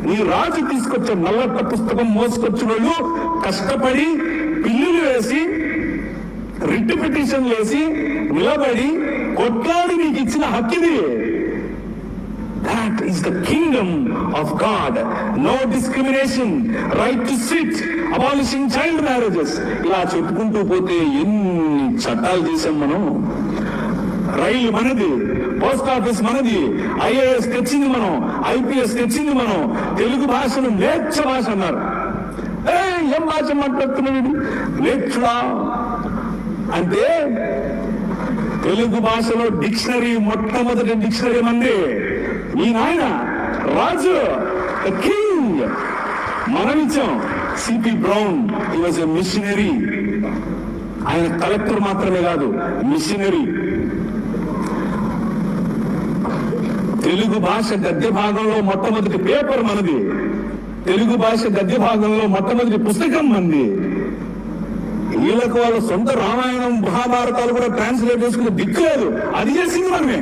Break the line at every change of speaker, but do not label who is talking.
నీ రాజు తీసుకొచ్చే నల్లట్ట పుస్తకం మోసుకొచ్చిన వాళ్ళు కష్టపడి పిల్లులు వేసి రిట్ పిటిషన్ వేసి నిలబడి కొట్లాడి నీకు ఇచ్చిన హక్కిది. That is the kingdom of God. No discrimination, right to sit, abolishing child marriages. ఇలా చెప్పుకుంటూ పోతే ఎన్ని చట్టాలు చేశాం మనం. రైలు మనది, పోస్ట్ ఆఫీస్ మనది, ఐఏఎస్ తెచ్చింది మనం, ఐపీఎస్ తెచ్చింది మనం. తెలుగు భాషను నేర్చ భాష అన్నారు. ఏం భాష మాట్లాడుతున్నాడు నేర్చుడా అంటే తెలుగు భాషలో డిక్షనరీ, మొట్టమొదటి డిక్షనరీ మంది ఈ నాయన రాజు, కింగ్. మనం ఇచ్చాం. CP brown, he was a machinery. ఆయన కలెక్టర్ మాత్రమే కాదు, మిషనరీ. తెలుగు భాష గద్య భాగంలో మొట్టమొదటి పేపర్ మనది. తెలుగు భాష గద్య భాగంలో మొట్టమొదటి పుస్తకం మంది. వీళ్ళకు వాళ్ళ సొంత రామాయణం, మహాభారతాలు కూడా ట్రాన్స్లేట్ చేసుకునే దిక్కు లేదు. అది చేసింది మనమే.